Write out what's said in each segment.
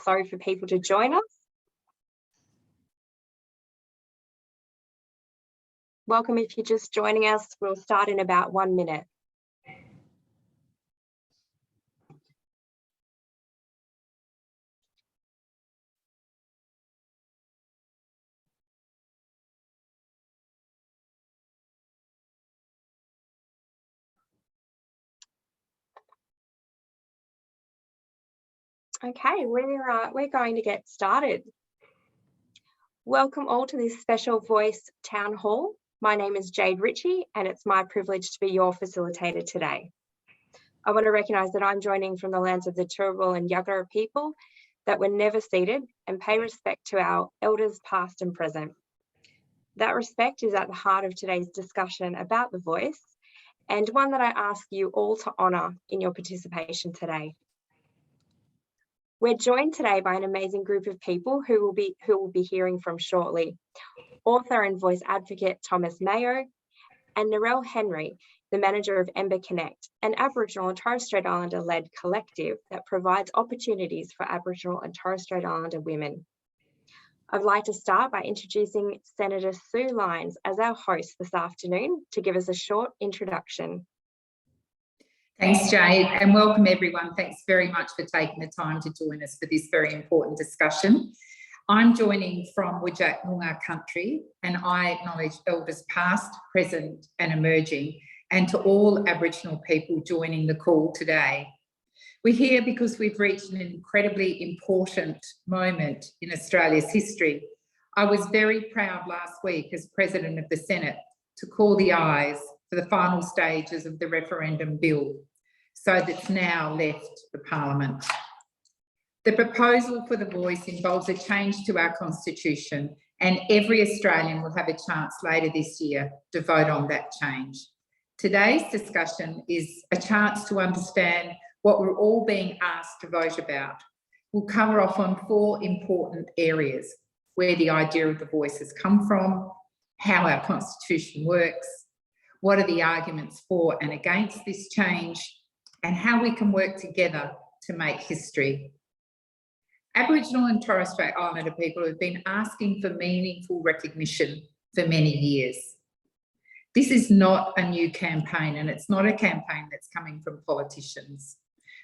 so for people to join us. Welcome if you're just joining us. We'll start in about 1 minute. Okay, we're going to get started. Welcome all to this special Voice Town Hall. My name is Jade Ritchie and it's my privilege to be your facilitator today. I want to recognise that I'm joining from the lands of the Turrbal and Yagara people that were never ceded, and pay respect to our elders past and present. That respect is at the heart of today's discussion about the voice, and one that I ask you all to honour in your participation today. We're joined today by an amazing group of people who will be hearing from shortly. Author and voice advocate Thomas Mayo, and Narelle Henry, the manager of Ember Connect, an Aboriginal and Torres Strait Islander-led collective that provides opportunities for Aboriginal and Torres Strait Islander women. I'd like to start by introducing Senator Sue Lines as our host this afternoon to give us a short introduction. Thanks, Jade, and welcome everyone. Thanks very much for taking the time to join us for this very important discussion. I'm joining from Wujat Noongar country, and I acknowledge elders past, present and emerging, and to all Aboriginal people joining the call today. We're here because we've reached an incredibly important moment in Australia's history. I was very proud last week as President of the Senate to call the ayes for the final stages of the referendum bill, so that's now left the Parliament. The proposal for the voice involves a change to our Constitution, and every Australian will have a chance later this year to vote on that change. Today's discussion is a chance to understand what we're all being asked to vote about. We'll cover off on 4 important areas: where the idea of the voice has come from, how our Constitution works, what are the arguments for and against this change, and how we can work together to make history. Aboriginal and Torres Strait Islander people have been asking for meaningful recognition for many years. This is not a new campaign, and it's not a campaign that's coming from politicians.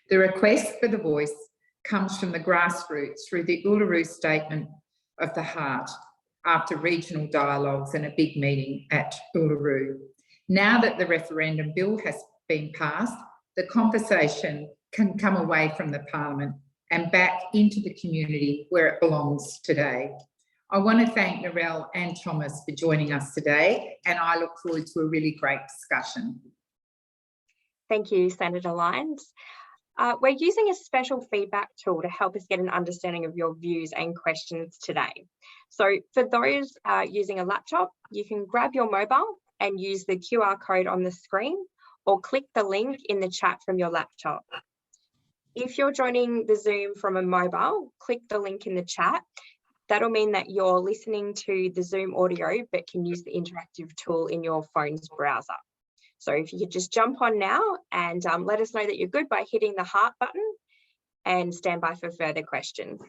The request for the voice comes from the grassroots through the Uluru Statement of the Heart after regional dialogues and a big meeting at Uluru. Now that the referendum bill has been passed, the conversation can come away from the Parliament and back into the community where it belongs today. I want to thank Narelle and Thomas for joining us today, and I look forward to a really great discussion. Thank you, Senator Lines. We're using a special feedback tool to help us get an understanding of your views and questions today. So for those using a laptop, you can grab your mobile and use the QR code on the screen, or click the link in the chat from your laptop. If you're joining the Zoom from a mobile, click the link in the chat. That'll mean that you're listening to the Zoom audio, but can use the interactive tool in your phone's browser. So if you could just jump on now and let us know that you're good by hitting the heart button, and stand by for further questions.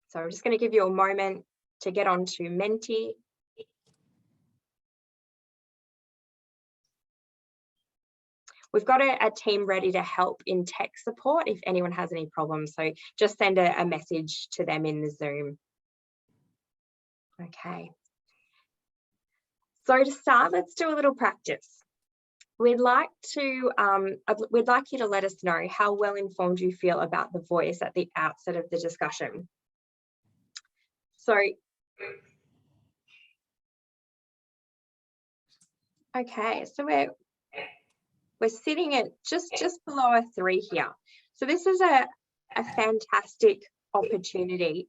So I'm just going to give you a moment to get onto Menti. We've got a team ready to help in tech support if anyone has any problems. So just send a message to them in the Zoom. Okay. So to start, let's do a little practice. We'd like you to let us know how well informed you feel about the voice at the outset of the discussion. So, okay, so we're sitting at just below a 3 here. So this is a fantastic opportunity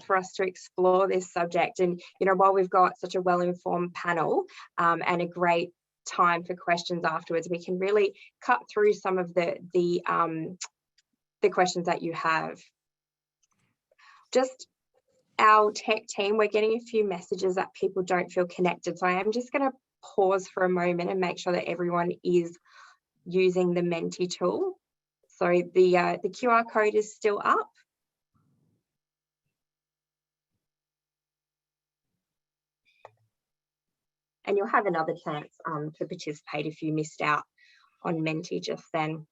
for us to explore this subject. And, you know, while we've got such a well-informed panel and a great time for questions afterwards, we can really cut through some of the questions that you have. Just our tech team, we're getting a few messages that people don't feel connected. So I am just going to pause for a moment and make sure that everyone is using the Menti tool. So the QR code is still up. And you'll have another chance to participate if you missed out on Menti just then.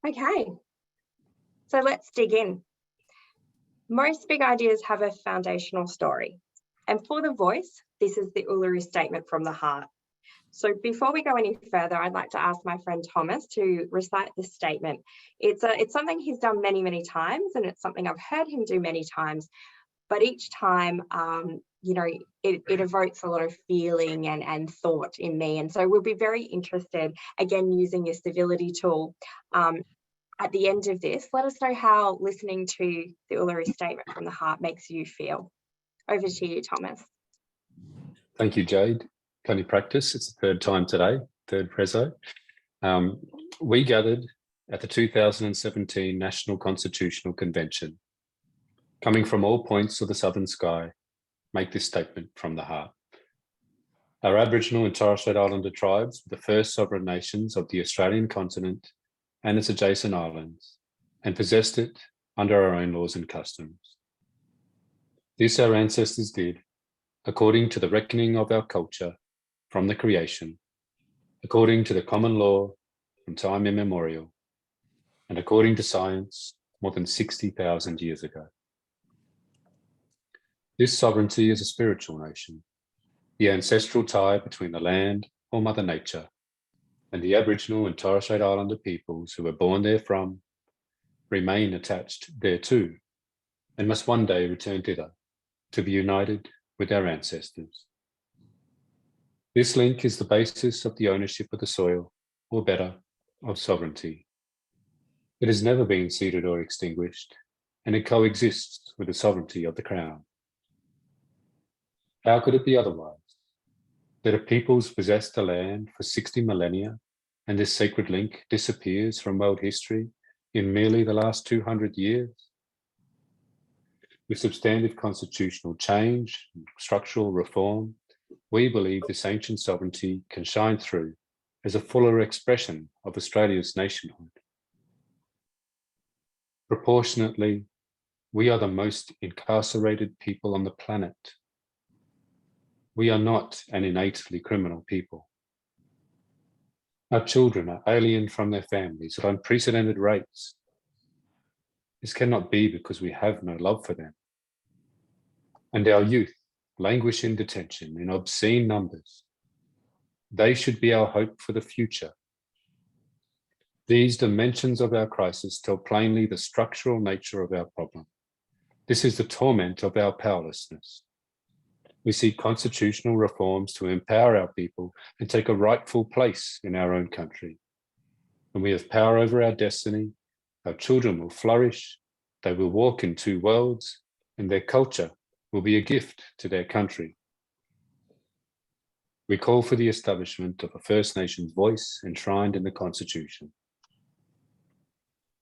Okay, so let's dig in. Most big ideas have a foundational story. And for the voice, this is the Uluru Statement from the Heart. So before we go any further, I'd like to ask my friend Thomas to recite this statement. It's something he's done many, many times, and it's something I've heard him do many times. But each time, you know, it evokes a lot of feeling and thought in me. And so we'll be very interested, again, using your civility tool. At the end of this, let us know how listening to the Uluru Statement from the Heart makes you feel. Over to you, Thomas. Thank you, Jade. Plenty practice. It's the third time today, third preso. We gathered at the 2017 National Constitutional Convention. Coming from all points of the southern sky, make this statement from the heart. Our Aboriginal and Torres Strait Islander tribes were the first sovereign nations of the Australian continent and its adjacent islands, and possessed it under our own laws and customs. This our ancestors did, according to the reckoning of our culture from the creation, according to the common law from time immemorial, and according to science more than 60,000 years ago. This sovereignty is a spiritual notion, the ancestral tie between the land or Mother Nature and the Aboriginal and Torres Strait Islander peoples who were born therefrom, remain attached thereto, and must one day return thither to be united with our ancestors. This link is the basis of the ownership of the soil, or better, of sovereignty. It has never been ceded or extinguished, and it coexists with the sovereignty of the Crown. How could it be otherwise? That if peoples possess the land for 60 millennia, and this sacred link disappears from world history in merely the last 200 years? With substantive constitutional change, structural reform, we believe this ancient sovereignty can shine through as a fuller expression of Australia's nationhood. Proportionately, we are the most incarcerated people on the planet. We are not an innately criminal people. Our children are alien from their families at unprecedented rates. This cannot be because we have no love for them. And our youth languish in detention in obscene numbers. They should be our hope for the future. These dimensions of our crisis tell plainly the structural nature of our problem. This is the torment of our powerlessness. We seek constitutional reforms to empower our people and take a rightful place in our own country. When we have power over our destiny, our children will flourish, they will walk in two worlds, and their culture will be a gift to their country. We call for the establishment of a First Nations voice enshrined in the Constitution.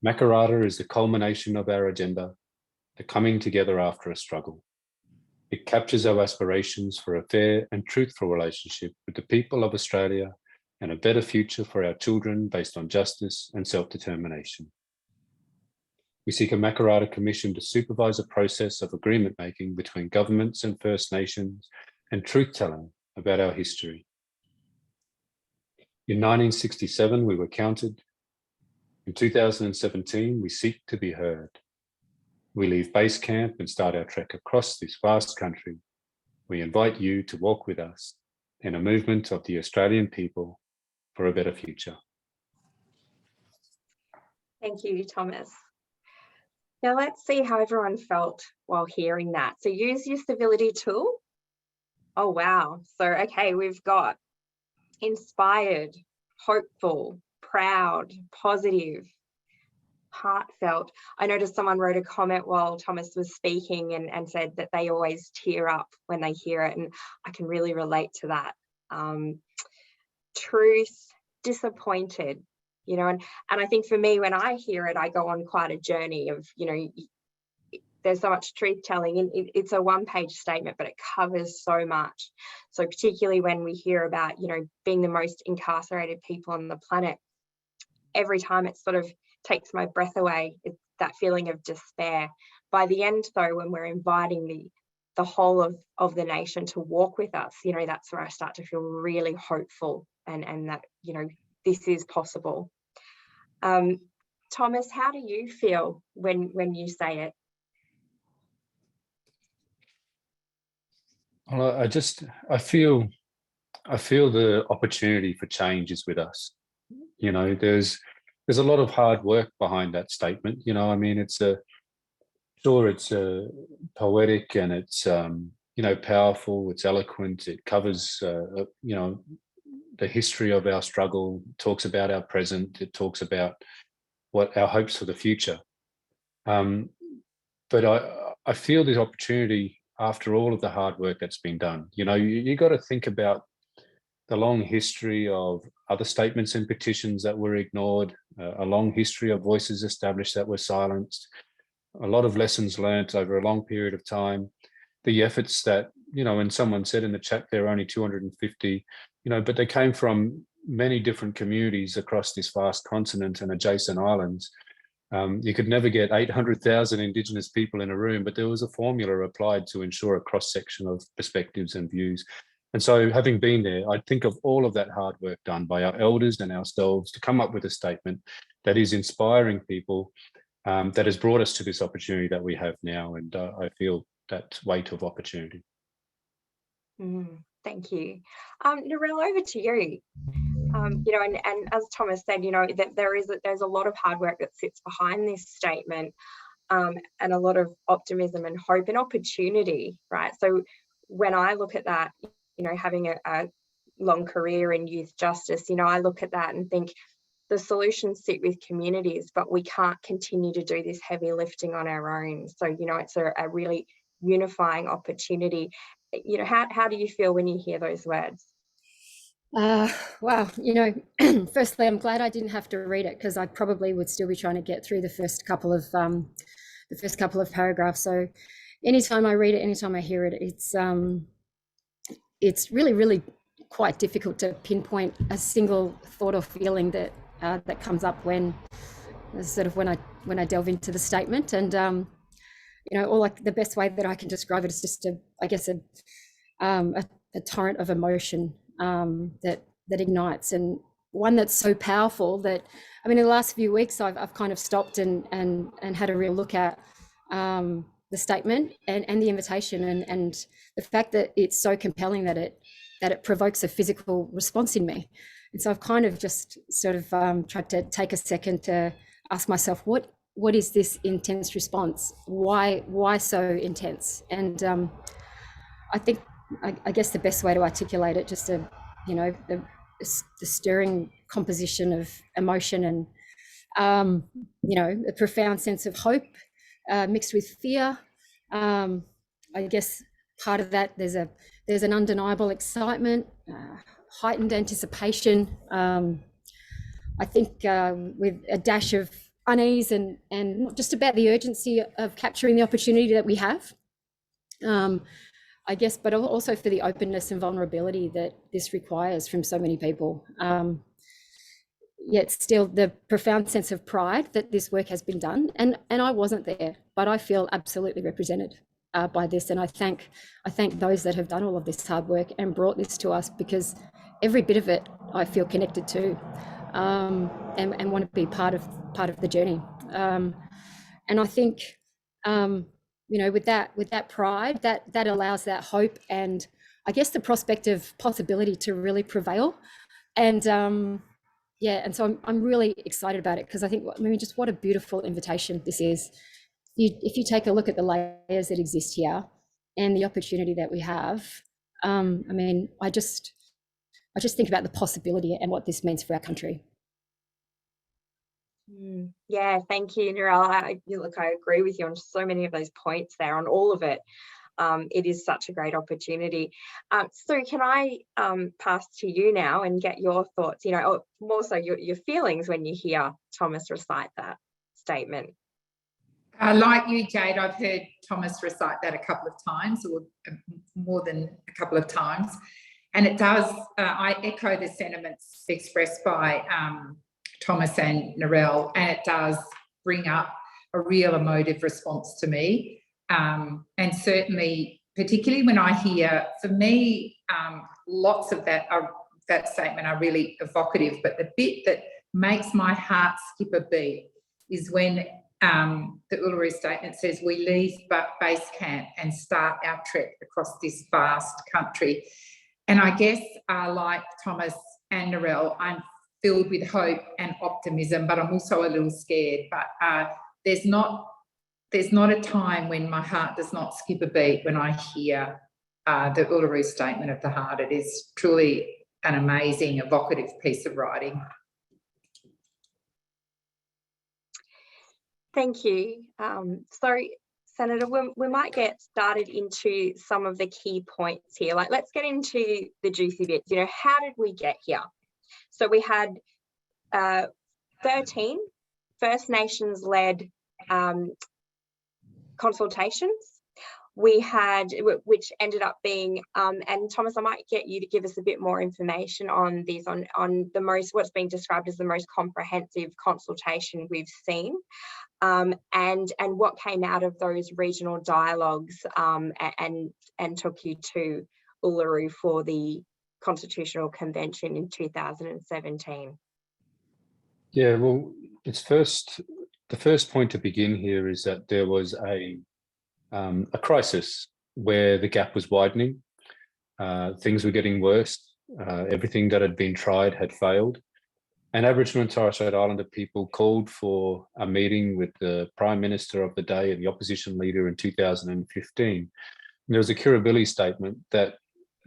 Makarrata is the culmination of our agenda, the coming together after a struggle. It captures our aspirations for a fair and truthful relationship with the people of Australia and a better future for our children based on justice and self-determination. We seek a Makarrata Commission to supervise a process of agreement making between governments and First Nations and truth-telling about our history. In 1967, we were counted. In 2017, we seek to be heard. We leave base camp and start our trek across this vast country. We invite you to walk with us in a movement of the Australian people for a better future. Thank you, Thomas. Now let's see how everyone felt while hearing that. So use your civility tool. Oh, wow. So, okay, we've got inspired, hopeful, proud, positive, heartfelt. I noticed someone wrote a comment while Thomas was speaking and said that they always tear up when they hear it, and I can really relate to that. Truth, disappointed, you know, and I think for me, when I hear it, I go on quite a journey of, you know, there's so much truth telling, and it's a one-page statement, but it covers so much. So particularly when we hear about, you know, being the most incarcerated people on the planet, every time it sort of takes my breath away. It's that feeling of despair. By the end, though, when we're inviting the whole of the nation to walk with us, you know, that's where I start to feel really hopeful, and that, you know, this is possible. Thomas, how do you feel when you say it? Well, I feel the opportunity for change is with us. You know, there's a lot of hard work behind that statement. You know, I mean, it's poetic, and it's you know, powerful, it's eloquent, it covers you know, the history of our struggle, talks about our present, it talks about what our hopes for the future. But I feel this opportunity after all of the hard work that's been done. You know, you got to think about the long history of other statements and petitions that were ignored, a long history of voices established that were silenced, a lot of lessons learnt over a long period of time, the efforts that, you know, and someone said in the chat there are only 250, you know, but they came from many different communities across this vast continent and adjacent islands. You could never get 800,000 Indigenous people in a room, but there was a formula applied to ensure a cross-section of perspectives and views. And so, having been there, I think of all of that hard work done by our elders and ourselves to come up with a statement that is inspiring people, that has brought us to this opportunity that we have now. And I feel that weight of opportunity. Thank you. Narelle, over to you. You know, and as Thomas said, you know, that there's a lot of hard work that sits behind this statement, and a lot of optimism and hope and opportunity, right? So when I look at that, you know, having a long career in youth justice, you know, I look at that and think the solutions sit with communities, but we can't continue to do this heavy lifting on our own. So, you know, it's a really unifying opportunity. You know, how do you feel when you hear those words? Wow, you know, firstly, I'm glad I didn't have to read it, because I probably would still be trying to get through the first couple of paragraphs. So anytime I read it, anytime I hear it, it's really, really quite difficult to pinpoint a single thought or feeling that that comes up when I delve into the statement. And you know, the best way that I can describe it is just a torrent of emotion that ignites, and one that's so powerful that, I mean, in the last few weeks I've kind of stopped and had a real look at the statement and the invitation, and the fact that it's so compelling that it provokes a physical response in me. And so I've kind of just sort of tried to take a second to ask myself, what is this intense response? Why so intense? And I think, I guess the best way to articulate it, just you know, the stirring composition of emotion and you know, a profound sense of hope mixed with fear. I guess part of that, there's an undeniable excitement, heightened anticipation. I think with a dash of unease and not just about the urgency of capturing the opportunity that we have, I guess, but also for the openness and vulnerability that this requires from so many people. Yet still the profound sense of pride that this work has been done. And I wasn't there, but I feel absolutely represented by this. And I thank those that have done all of this hard work and brought this to us, because every bit of it I feel connected to, and want to be part of the journey. And I think, you know, with that pride, that allows that hope and, I guess, the prospect of possibility to really prevail. And yeah, and so I'm really excited about it, because I think, I mean, just what a beautiful invitation this is. If you take a look at the layers that exist here and the opportunity that we have, I mean, I just think about the possibility and what this means for our country. Yeah, thank you, Narelle. I agree with you on so many of those points there, on all of it. It is such a great opportunity. So can I pass to you now and get your thoughts, you know, or more so your feelings when you hear Thomas recite that statement? Like you, Jade, I've heard Thomas recite that a couple of times, or more than a couple of times. And it does, I echo the sentiments expressed by Thomas and Narelle, and it does bring up a real emotive response to me. And certainly, particularly when I hear, for me, lots of that statement are really evocative, but the bit that makes my heart skip a beat is when the Uluru Statement says, we leave base camp and start our trek across this vast country. And I guess, like Thomas and Narelle, I'm filled with hope and optimism, but I'm also a little scared. But there's not a time when my heart does not skip a beat when I hear the Uluru Statement of the Heart. It is truly an amazing, evocative piece of writing. Thank you. So, Senator, we might get started into some of the key points here. Like, let's get into the juicy bits. You know, how did we get here? So we had 13 First Nations-led consultations. We had, which ended up being, and Thomas, I might get you to give us a bit more information on these, on the most, what's being described as the most comprehensive consultation we've seen, and what came out of those regional dialogues, and took you to Uluru for the Constitutional Convention in 2017. Yeah, well, the first point to begin here is that there was a crisis where the gap was widening. Things were getting worse. Everything that had been tried had failed. And Aboriginal and Torres Strait Islander people called for a meeting with the Prime Minister of the day and the opposition leader in 2015. And there was a Kirribilli statement that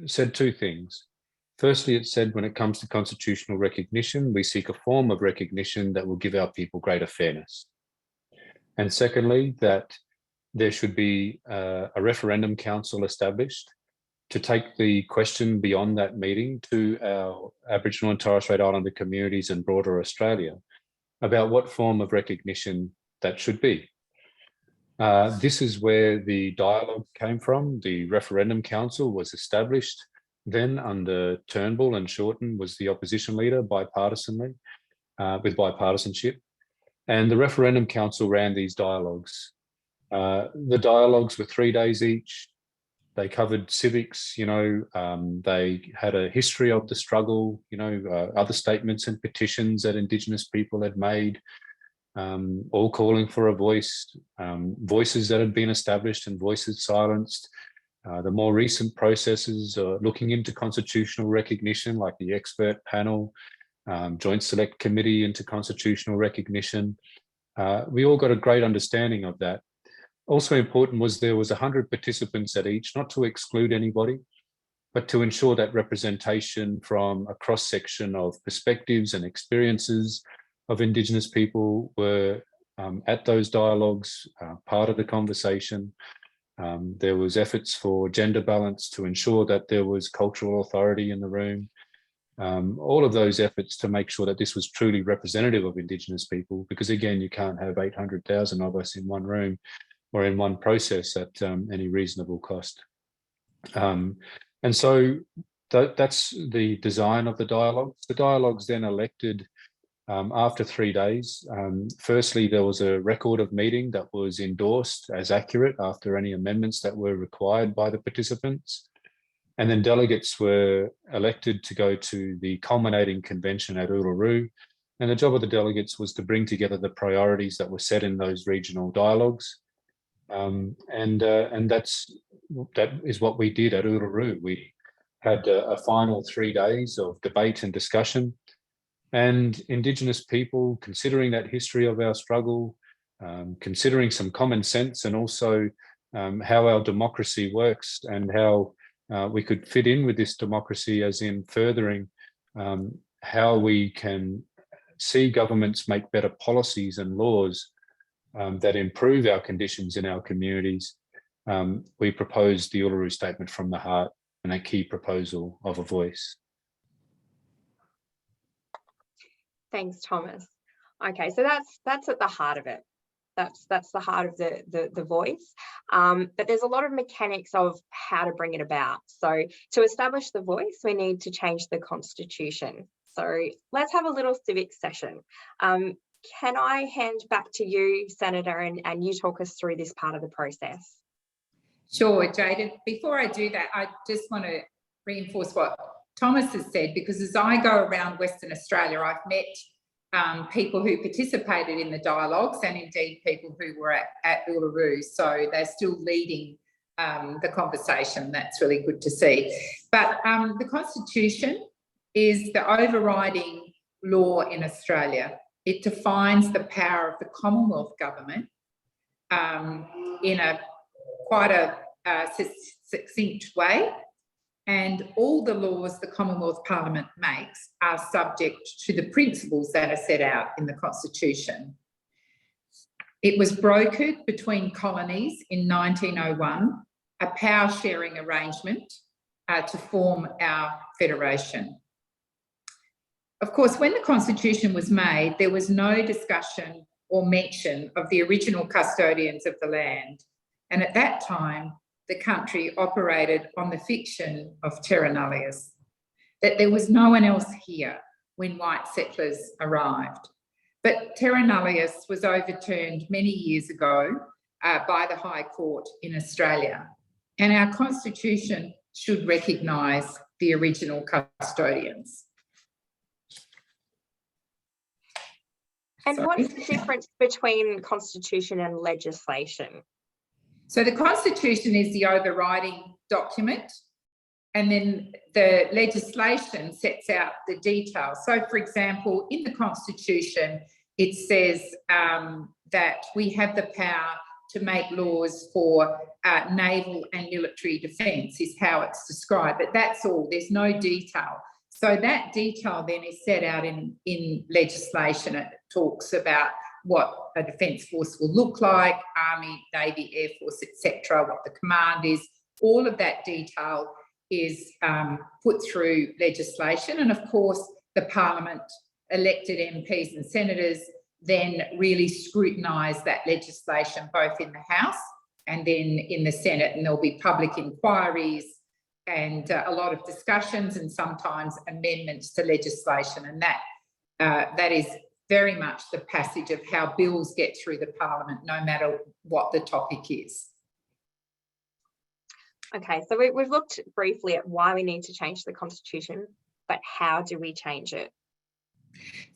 said two things. Firstly, it said, when it comes to constitutional recognition, we seek a form of recognition that will give our people greater fairness. And secondly, that there should be a referendum council established to take the question beyond that meeting to our Aboriginal and Torres Strait Islander communities and broader Australia about what form of recognition that should be. This is where the dialogue came from. The Referendum Council was established then under Turnbull, and Shorten was the opposition leader bipartisanly, with bipartisanship. And the Referendum Council ran these dialogues. The dialogues were 3 days each. They covered civics, you know, they had a history of the struggle, you know, other statements and petitions that Indigenous people had made, all calling for a voice, voices that had been established and voices silenced. The more recent processes looking into constitutional recognition, like the expert panel, Joint Select Committee into constitutional recognition. We all got a great understanding of that. Also important was there was 100 participants at each, not to exclude anybody, but to ensure that representation from a cross-section of perspectives and experiences of Indigenous people were at those dialogues, part of the conversation. There was efforts for gender balance to ensure that there was cultural authority in the room. All of those efforts to make sure that this was truly representative of Indigenous people, because again, you can't have 800,000 of us in one room or in one process at any reasonable cost. And so that's the design of the dialogues. The dialogues then elected after 3 days. Firstly, there was a record of meeting that was endorsed as accurate after any amendments that were required by the participants. And then delegates were elected to go to the culminating convention at Uluru. And the job of the delegates was to bring together the priorities that were set in those regional dialogues. And that is what we did at Uluru. We had a final 3 days of debate and discussion. And Indigenous people, considering that history of our struggle, considering some common sense, and also how our democracy works and how we could fit in with this democracy, as in furthering how we can see governments make better policies and laws that improve our conditions in our communities. We proposed the Uluru Statement from the Heart and a key proposal of a voice. Thanks, Thomas. Okay, so that's at the heart of it. That's the heart of the voice. But there's a lot of mechanics of how to bring it about. So to establish the voice, we need to change the constitution. So let's have a little civic session. Can I hand back to you, Senator, and you talk us through this part of the process? Sure, Jade. Before I do that, I just want to reinforce what Thomas has said, because as I go around Western Australia, I've met people who participated in the dialogues and indeed people who were at Uluru. So they're still leading the conversation. That's really good to see. But the Constitution is the overriding law in Australia. It defines the power of the Commonwealth Government in quite a succinct way. And all the laws the Commonwealth Parliament makes are subject to the principles that are set out in the Constitution. It was brokered between colonies in 1901, a power sharing arrangement to form our federation. Of course, when the Constitution was made, there was no discussion or mention of the original custodians of the land. And at that time, the country operated on the fiction of terra nullius, that there was no one else here when white settlers arrived. But terra nullius was overturned many years ago by the High Court in Australia. And our Constitution should recognise the original custodians. And what's the difference between constitution and legislation? So the Constitution is the overriding document, and then the legislation sets out the details. So, for example, in the Constitution, it says that we have the power to make laws for naval and military defence, is how it's described. But that's all. There's no detail. So that detail then is set out in legislation. It talks about what a defence force will look like, Army, Navy, Air Force, etc., what the command is. All of that detail is put through legislation. And of course, the Parliament, elected MPs and senators, then really scrutinise that legislation both in the House and then in the Senate. And there'll be public inquiries and a lot of discussions and sometimes amendments to legislation. And that is very much the passage of how bills get through the Parliament, no matter what the topic is. Okay, so we've looked briefly at why we need to change the Constitution, but how do we change it?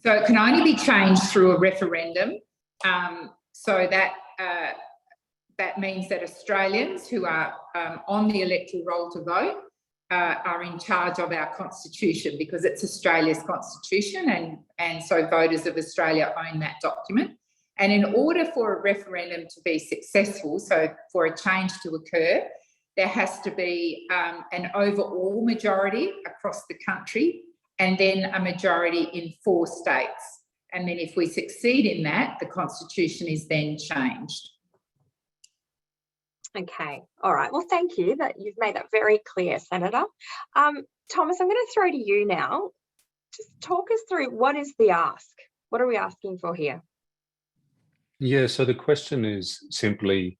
So it can only be changed through a referendum. So that means that Australians who are on the electoral roll to vote are in charge of our Constitution, because it's Australia's Constitution, and so voters of Australia own that document. And in order for a referendum to be successful, so for a change to occur, there has to be an overall majority across the country and then a majority in 4 states. And then if we succeed in that, the Constitution is then changed. Okay, all right. Well, thank you. That you've made that very clear, Senator. Thomas, I'm going to throw to you now. Just talk us through, what is the ask? What are we asking for here? Yeah, so the question is simply,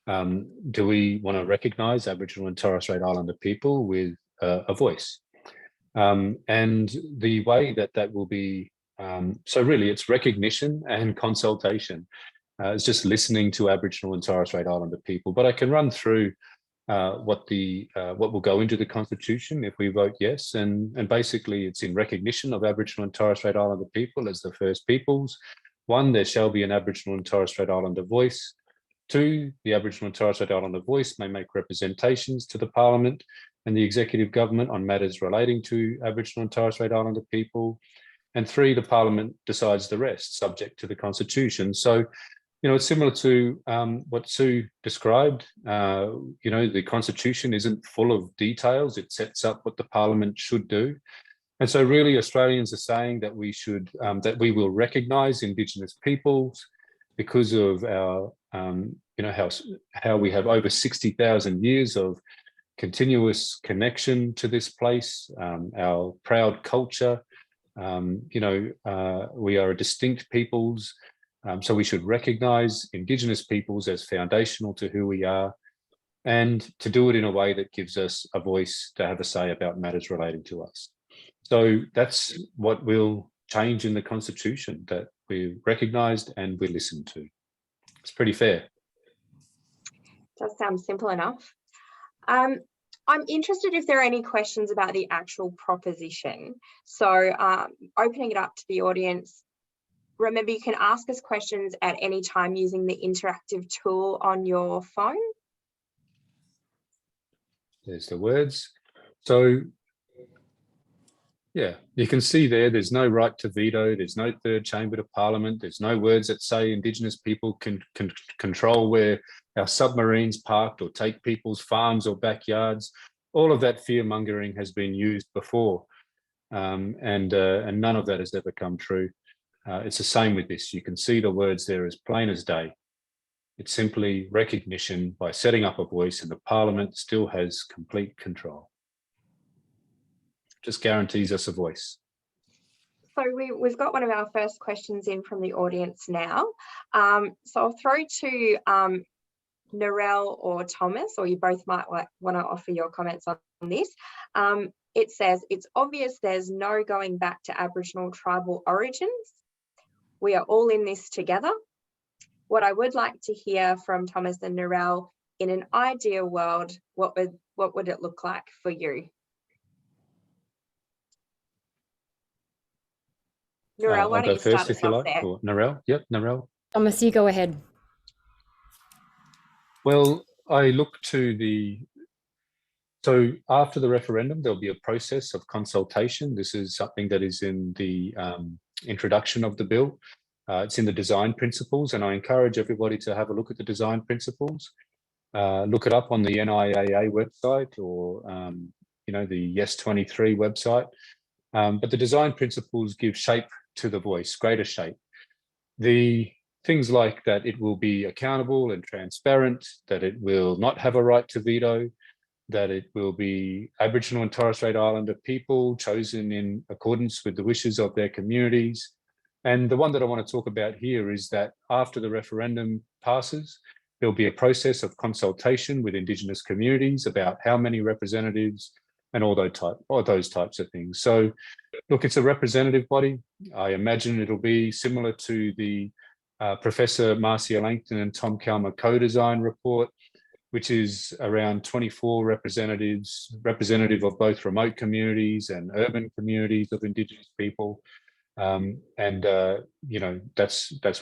do we want to recognise Aboriginal and Torres Strait Islander people with a voice? And the way that will be, so really it's recognition and consultation. It's just listening to Aboriginal and Torres Strait Islander people. But I can run through what will go into the Constitution if we vote yes. And basically it's in recognition of Aboriginal and Torres Strait Islander people as the First Peoples. 1, there shall be an Aboriginal and Torres Strait Islander voice. 2, the Aboriginal and Torres Strait Islander voice may make representations to the Parliament and the Executive Government on matters relating to Aboriginal and Torres Strait Islander people. And 3, the Parliament decides the rest, subject to the Constitution. So, it's similar to what Sue described. The Constitution isn't full of details. It sets up what the Parliament should do. And so really Australians are saying that we should, that we will recognise Indigenous peoples because of our, how we have over 60,000 years of continuous connection to this place, our proud culture. We are a distinct peoples. So we should recognise Indigenous peoples as foundational to who we are, and to do it in a way that gives us a voice to have a say about matters relating to us. So that's what will change in the Constitution, that we're recognised and we're listened to. It's pretty fair. Does sound simple enough. I'm interested if there are any questions about the actual proposition. So opening it up to the audience, remember you can ask us questions at any time using the interactive tool on your phone. There's the words. So yeah, you can see there's no right to veto, there's no third chamber to parliament, there's no words that say Indigenous people can control where our submarines parked or take people's farms or backyards. All of that fear mongering has been used before, and none of that has ever come true. It's the same with this. You can see the words there as plain as day. It's simply recognition by setting up a voice, and the parliament still has complete control. Just guarantees us a voice. So we've got one of our first questions in from the audience now. So I'll throw to Narelle or Thomas, or you both might want to offer your comments on this. It says, it's obvious there's no going back to Aboriginal tribal origins. We are all in this together. What I would like to hear from Thomas and Narelle, in an ideal world, what would it look like for you? Narelle, why I'll don't go you start first us if you off like. there? Or Narelle? Yep, Narelle. Thomas, you go ahead. Well, I look to so after the referendum, there'll be a process of consultation. This is something that is in the introduction of the bill. It's in the design principles, and I encourage everybody to have a look at the design principles. Look it up on the NIAA website, or the Yes 23 website. But the design principles give shape to the voice, greater shape. The things like that it will be accountable and transparent, that it will not have a right to veto, that it will be Aboriginal and Torres Strait Islander people chosen in accordance with the wishes of their communities. And the one that I want to talk about here is that after the referendum passes, there'll be a process of consultation with Indigenous communities about how many representatives and all those types of things. So look, it's a representative body. I imagine it'll be similar to the Professor Marcia Langton and Tom Calmer co-design report, which is around 24 representatives, representative of both remote communities and urban communities of Indigenous people. That's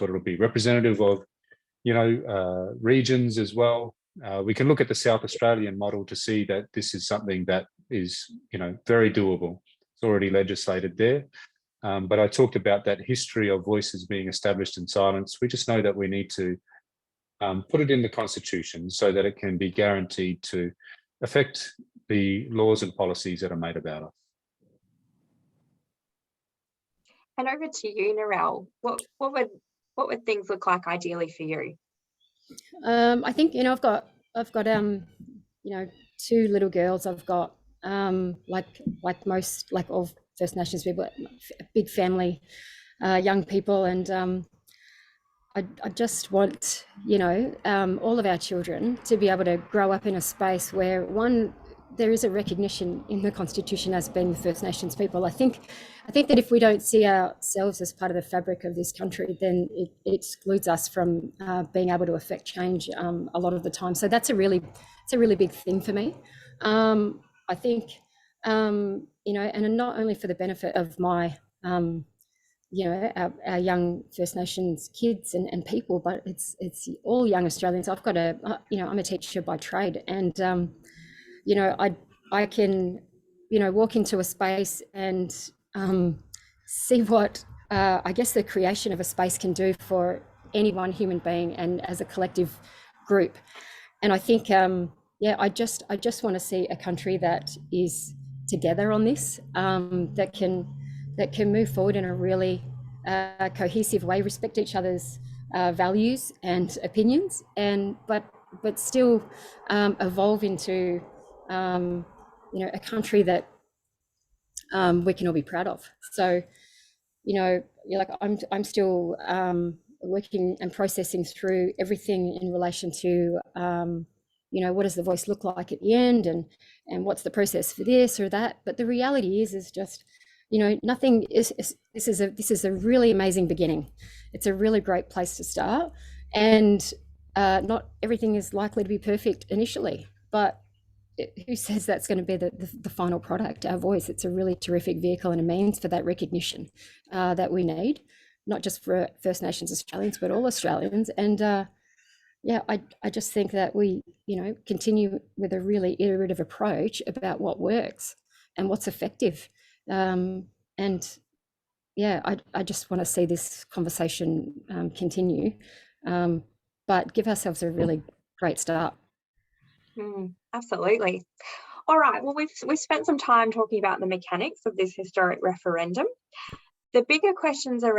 what it'll be, representative of, regions as well. We can look at the South Australian model to see that this is something that is, very doable. It's already legislated there. But I talked about that history of voices being established in silence. We just know that we need to put it in the Constitution so that it can be guaranteed to affect the laws and policies that are made about us. And over to you, Narelle. What would things look like ideally for you? I think I've got two little girls. I've got like most, like all First Nations people, a big family, young people, and I just want all of our children to be able to grow up in a space where there is a recognition in the Constitution as being the First Nations people. I think that if we don't see ourselves as part of the fabric of this country, then it excludes us from being able to affect change a lot of the time. So it's a really big thing for me. I think, and not only for the benefit of my, our young First Nations kids and people, but it's all young Australians. I've got I'm a teacher by trade, and I can, walk into a space and see what I guess the creation of a space can do for any one human being and as a collective group. And I think, I just want to see a country that is together on this, that can move forward in a really cohesive way, respect each other's values and opinions, but still evolve into a country that we can all be proud of. So, I'm still working and processing through everything in relation to, you know, what does the voice look like at the end, and what's the process for this or that. But the reality is just, you know, nothing is, this is a really amazing beginning. It's a really great place to start, and not everything is likely to be perfect initially, but who says that's going to be the final product? Our voice. It's a really terrific vehicle and a means for that recognition that we need, not just for First Nations Australians, but all Australians. And yeah, I just think that we, you know, continue with a really iterative approach about what works and what's effective. And yeah, I just want to see this conversation continue, but give ourselves a really great start. Absolutely. All right, well, we've spent some time talking about the mechanics of this historic referendum. The bigger questions are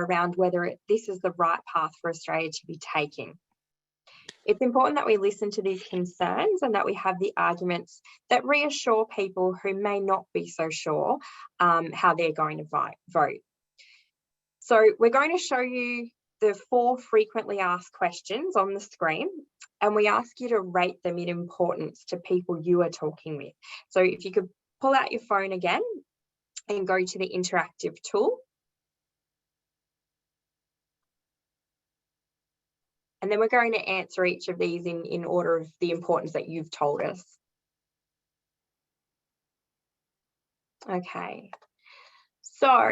around whether this is the right path for Australia to be taking. It's important that we listen to these concerns and that we have the arguments that reassure people who may not be so sure how they're going to vote. So we're going to show you the 4 frequently asked questions on the screen, and we ask you to rate them in importance to people you are talking with. So if you could pull out your phone again and go to the interactive tool. And then we're going to answer each of these in order of the importance that you've told us. Okay, so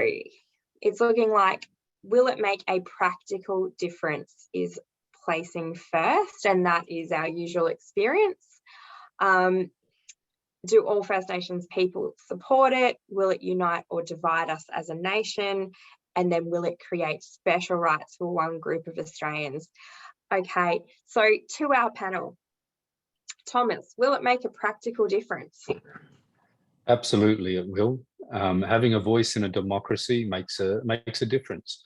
it's looking like, will it make a practical difference is placing first, and that is our usual experience. Do all First Nations people support it? Will it unite or divide us as a nation? And then will it create special rights for one group of Australians? Okay, so to our panel. Thomas, will it make a practical difference? Absolutely, it will. Having a voice in a democracy makes a difference.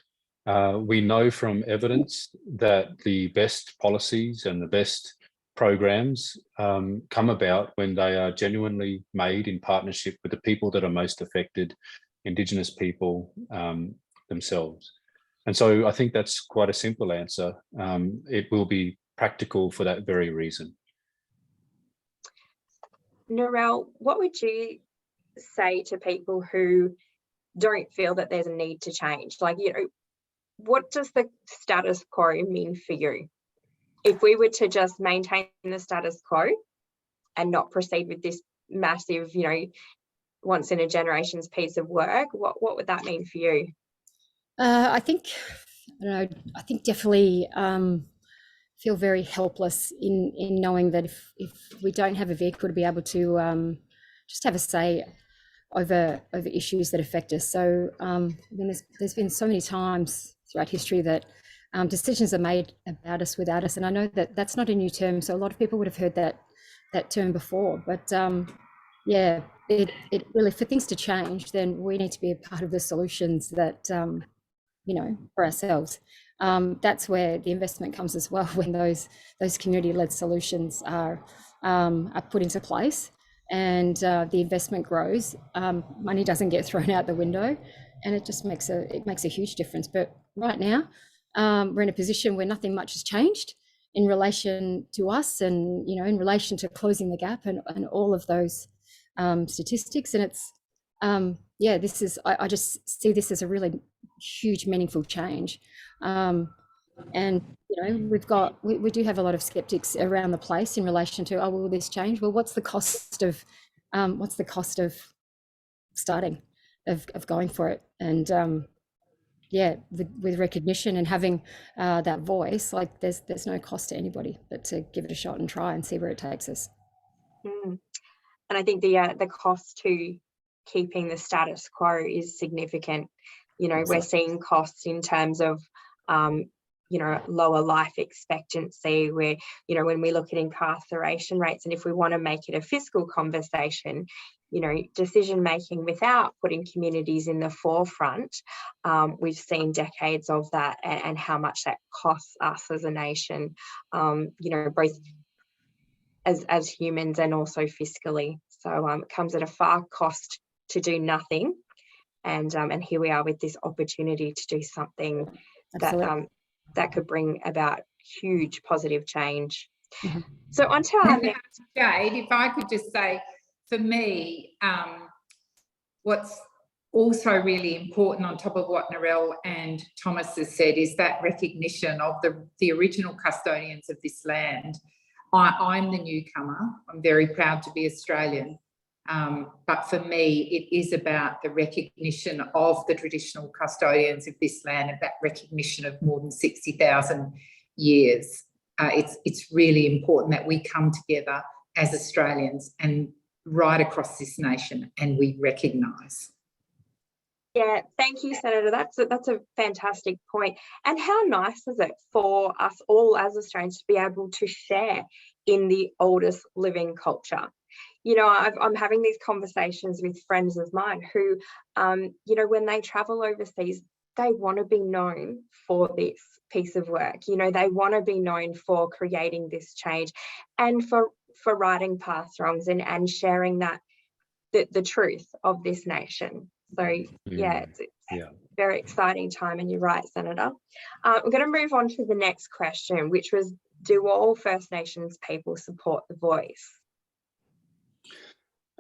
We know from evidence that the best policies and the best programs come about when they are genuinely made in partnership with the people that are most affected, Indigenous people themselves. And so I think that's quite a simple answer. It will be practical for that very reason. Narelle, what would you say to people who don't feel that there's a need to change? Like, you know, what does the status quo mean for you? If we were to just maintain the status quo and not proceed with this massive, you know, once in a generation's piece of work, what would that mean for you? I think definitely feel very helpless in knowing that if we don't have a vehicle to be able to just have a say over issues that affect us. So I mean, there's been so many times throughout history that decisions are made about us without us, and I know that that's not a new term, so a lot of people would have heard that term before. But yeah, it really, for things to change, then we need to be a part of the solutions that you know, for ourselves. That's where the investment comes as well, when those community-led solutions are put into place, and the investment grows. Money doesn't get thrown out the window, and it just makes a huge difference. But right now, we're in a position where nothing much has changed in relation to us, and you know, in relation to closing the gap and all of those statistics. And it's yeah, this is, I just see this as a really huge, meaningful change. And you know, we do have a lot of skeptics around the place in relation to, oh, will this change? Well, what's the cost of starting, of going for it? And yeah, with recognition and having that voice, like there's no cost to anybody but to give it a shot and try and see where it takes us. And I think the cost to keeping the status quo is significant. You know, we're seeing costs in terms of you know, lower life expectancy, where, you know, when we look at incarceration rates, and if we want to make it a fiscal conversation, you know, decision making without putting communities in the forefront, we've seen decades of that, and how much that costs us as a nation, you know, both as humans and also fiscally. So it comes at a far cost to do nothing. And here we are with this opportunity to do something Absolutely. that could bring about huge positive change. Mhm. So onto our next. Jade, if I could just say, for me, what's also really important on top of what Narelle and Thomas has said is that recognition of the original custodians of this land. I'm the newcomer. I'm very proud to be Australian. But for me, it is about the recognition of the traditional custodians of this land, and that recognition of more than 60,000 years. It's really important that we come together as Australians and right across this nation and we recognise. Yeah, thank you, Senator. That's a fantastic point. And how nice is it for us all as Australians to be able to share in the oldest living culture? You know, I'm having these conversations with friends of mine who, you know, when they travel overseas, they want to be known for this piece of work. You know, they want to be known for creating this change and for righting past wrongs and sharing that the truth of this nation. So yeah, it's a very exciting time, and you're right, Senator. We're going to move on to the next question, which was, do all First Nations people support the voice?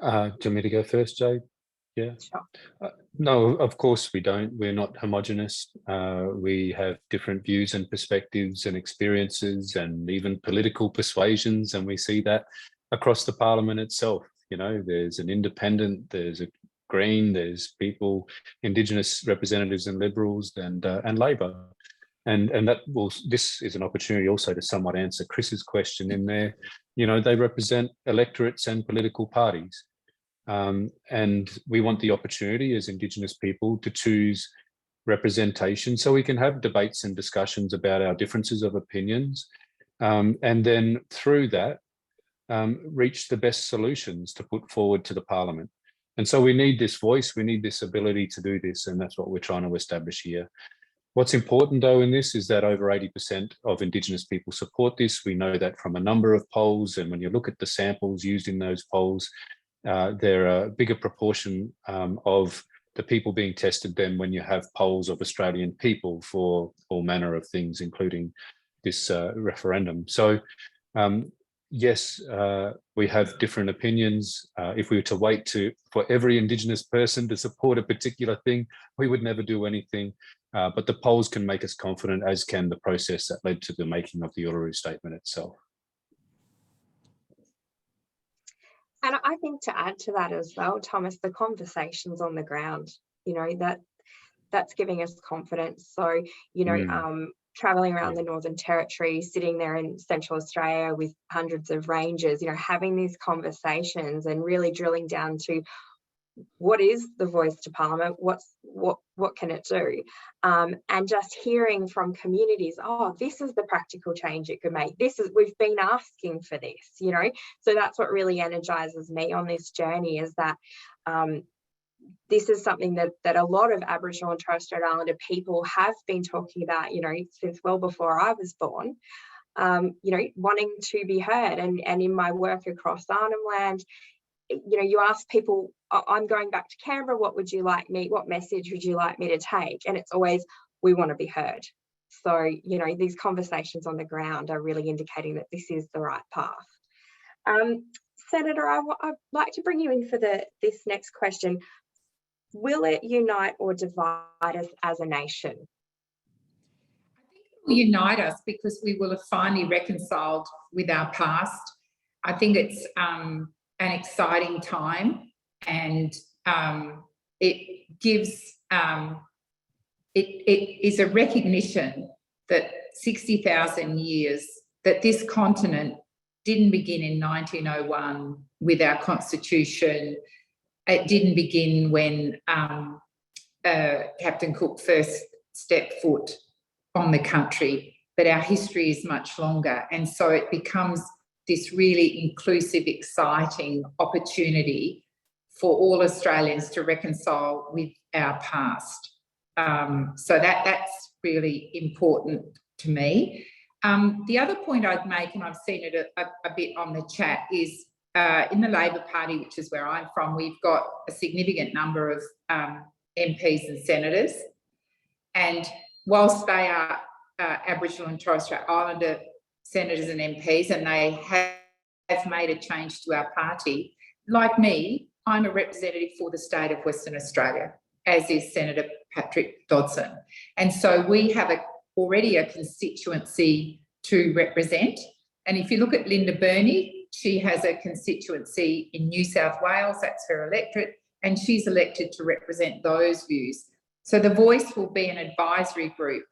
Do you want me to go first, Jade? Yeah. Sure. No, of course we don't. We're not homogenous. We have different views and perspectives and experiences and even political persuasions, and we see that across the parliament itself. You know, there's an independent, there's a Green, there's people, Indigenous representatives and Liberals and Labor. And that will, this is an opportunity also to somewhat answer Chris's question in there. You know, they represent electorates and political parties. And we want the opportunity as Indigenous people to choose representation so we can have debates and discussions about our differences of opinions. And then through that, reach the best solutions to put forward to the Parliament. And so we need this voice, we need this ability to do this, and that's what we're trying to establish here. What's important though in this is that over 80% of Indigenous people support this. We know that from a number of polls, and when you look at the samples used in those polls, there are a bigger proportion of the people being tested than when you have polls of Australian people for all manner of things, including this referendum. So yes, we have different opinions. If we were to wait for every Indigenous person to support a particular thing, we would never do anything. But the polls can make us confident, as can the process that led to the making of the Uluru Statement itself. And I think to add to that as well, Thomas, the conversations on the ground, you know, that's giving us confidence. So, you know, traveling around the Northern Territory, sitting there in Central Australia with hundreds of rangers, you know, having these conversations and really drilling down to what is the voice to Parliament, what can it do, and just hearing from communities, oh, this is the practical change it could make, we've been asking for this, you know. So that's what really energizes me on this journey, is that this is something that a lot of Aboriginal and Torres Strait Islander people have been talking about, you know, since well before I was born, you know, wanting to be heard. And in my work across Arnhem Land, you know, you ask people, I'm going back to Canberra, what message would you like me to take? And it's always, we want to be heard. So, you know, these conversations on the ground are really indicating that this is the right path. Senator, I'd like to bring you in for this next question. Will it unite or divide us as a nation? I think it will unite us because we will have finally reconciled with our past. I think it's an exciting time, and it gives it is a recognition that 60,000 years, that this continent didn't begin in 1901 with our constitution. It didn't begin when Captain Cook first stepped foot on the country, but our history is much longer. And so it becomes this really inclusive, exciting opportunity for all Australians to reconcile with our past. So that's really important to me. The other point I'd make, and I've seen it a bit on the chat, is in the Labor Party, which is where I'm from, we've got a significant number of MPs and senators. And whilst they are Aboriginal and Torres Strait Islander senators and MPs, and they have made a change to our party, like me, I'm a representative for the state of Western Australia, as is Senator Patrick Dodson. And so we have already a constituency to represent. And if you look at Linda Burney, she has a constituency in New South Wales, that's her electorate, and she's elected to represent those views. So the Voice will be an advisory group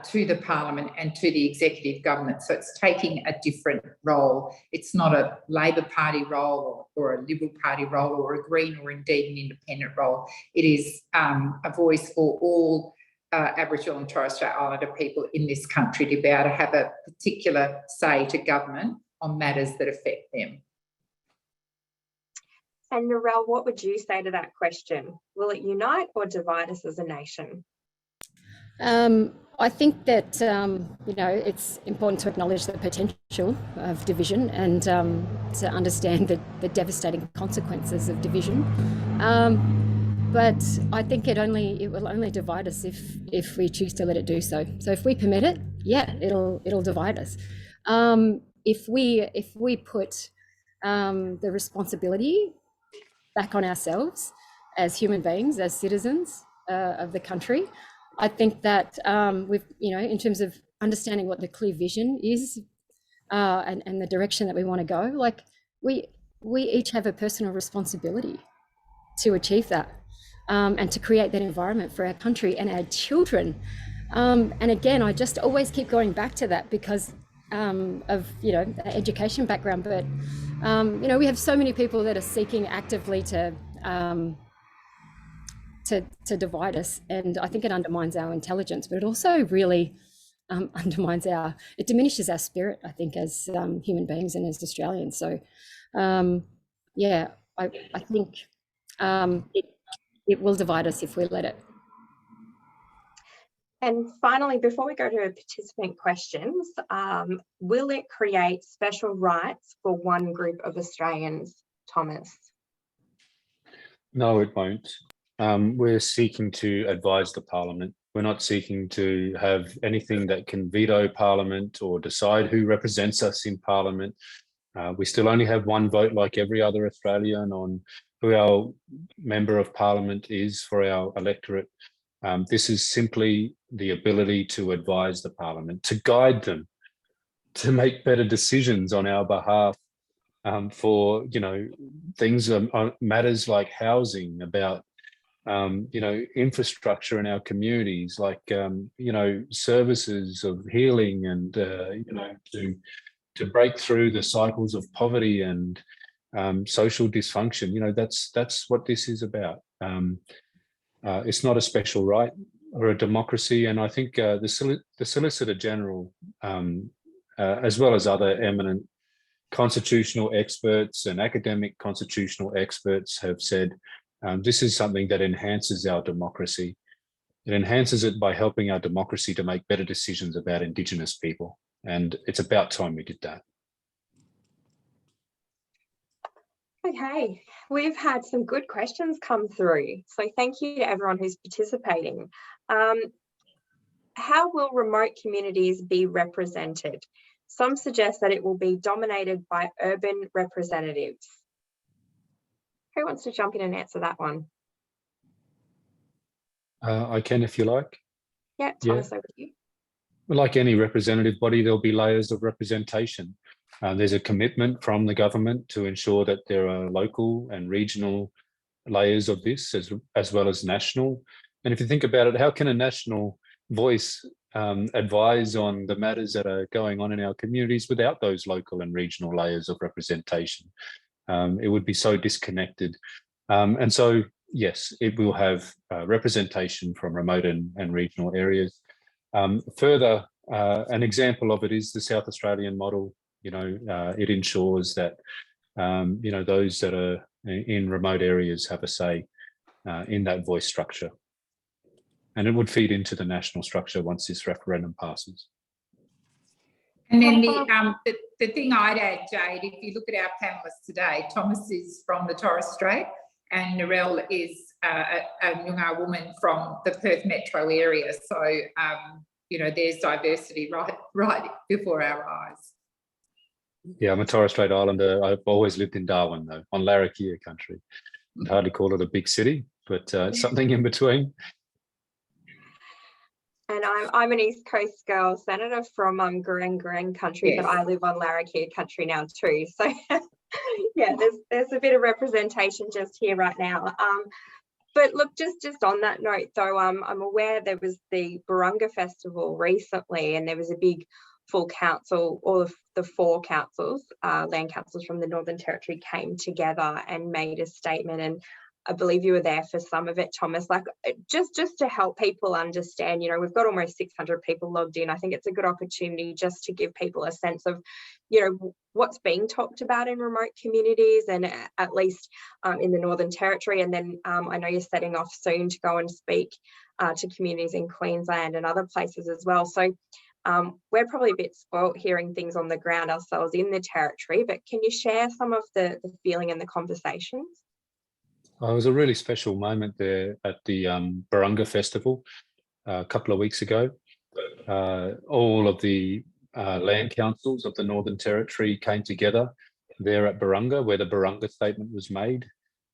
to the Parliament and to the executive government. So it's taking a different role. It's not a Labor Party role or a Liberal Party role or a Green or indeed an independent role. It is a voice for all Aboriginal and Torres Strait Islander people in this country to be able to have a particular say to government on matters that affect them. And Narelle, what would you say to that question? Will it unite or divide us as a nation? I think that, it's important to acknowledge the potential of division and to understand the devastating consequences of division. But I think it will only divide us if we choose to let it do so. So if we permit it, yeah, it'll divide us. If we put the responsibility back on ourselves as human beings, as citizens of the country, I think that in terms of understanding what the clear vision is and the direction that we want to go, like we each have a personal responsibility to achieve that and to create that environment for our country and our children. And again, I just always keep going back to that because of education background, but we have so many people that are seeking actively to divide us, and I think it undermines our intelligence, but it also really it diminishes our spirit, I think, as human beings and as Australians. So I think it will divide us if we let it. And finally, before we go to participant questions, will it create special rights for one group of Australians, Thomas? No, it won't. We're seeking to advise the Parliament. We're not seeking to have anything that can veto Parliament or decide who represents us in Parliament. We still only have one vote like every other Australian on who our Member of Parliament is for our electorate. This is simply the ability to advise the Parliament, to guide them, to make better decisions on our behalf for, things, matters like housing, about infrastructure in our communities, like, services of healing and, to break through the cycles of poverty and social dysfunction. That's what this is about. It's not a special right or a democracy. And I think the Solicitor General, as well as other eminent constitutional experts and academic constitutional experts have said, this is something that enhances our democracy. It enhances it by helping our democracy to make better decisions about Indigenous people. And it's about time we did that. Okay, we've had some good questions come through. So thank you to everyone who's participating. How will remote communities be represented? Some suggest that it will be dominated by urban representatives. Who wants to jump in and answer that one? I can, if you like. Yeah, Thomas, over to you. Like any representative body, there'll be layers of representation. There's a commitment from the government to ensure that there are local and regional layers of this as well as national. And if you think about it, how can a national voice advise on the matters that are going on in our communities without those local and regional layers of representation? It would be so disconnected. And so, yes, it will have representation from remote and regional areas. Further, an example of it is the South Australian model. It ensures that, those that are in remote areas have a say in that voice structure. And it would feed into the national structure once this referendum passes. And then the thing I'd add, Jade, if you look at our panellists today, Thomas is from the Torres Strait and Narelle is a Noongar woman from the Perth metro area. So, you know, there's diversity right before our eyes. Yeah, I'm a Torres Strait Islander. I've always lived in Darwin, though, on Larrakia country. I'd hardly call it a big city, but something in between. And I'm an East Coast girl, Senator, from Gureng country, Yes. but I live on Larrakia country now too. So yeah, there's a bit of representation just here right now. But look, just on that note, though, I'm aware there was the Burunga Festival recently, and there was a big full council. All of the 4 councils, land councils from the Northern Territory, came together and made a statement. And I believe you were there for some of it, Thomas. Like, just to help people understand, you know, we've got almost 600 people logged in. I think it's a good opportunity just to give people a sense of, you know, what's being talked about in remote communities, and at least in the Northern Territory. And then I know you're setting off soon to go and speak to communities in Queensland and other places as well. So we're probably a bit spoilt hearing things on the ground ourselves in the Territory, but can you share some of the feeling and the conversations? It was a really special moment there at the Burunga Festival a couple of weeks ago. All of the land councils of the Northern Territory came together there at Burunga, where the Burunga Statement was made.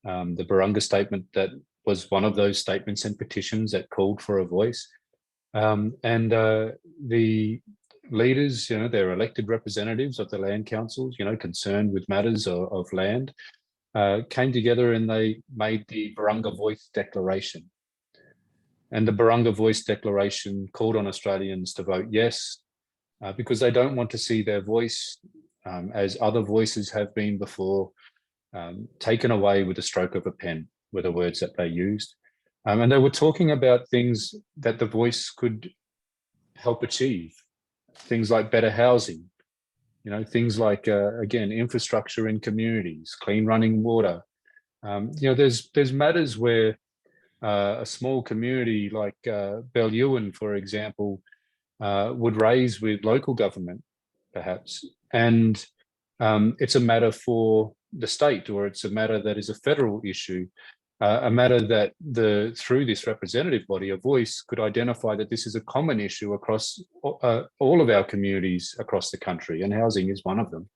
The Burunga Statement that was one of those statements and petitions that called for a voice. And the leaders, you know, they're elected representatives of the land councils, you know, concerned with matters of land, came together and they made the Burunga Voice Declaration. And the Burunga Voice Declaration called on Australians to vote yes, because they don't want to see their voice, as other voices have been before, taken away with the stroke of a pen, were the words that they used. And they were talking about things that the voice could help achieve, things like better housing, you know, things like, again, infrastructure in communities, clean running water. You know, there's matters where a small community like Bellewen, for example, would raise with local government, perhaps. And it's a matter for the state, or it's a matter that is a federal issue, a matter that through this representative body, a voice could identify that this is a common issue across all of our communities across the country, and housing is one of them.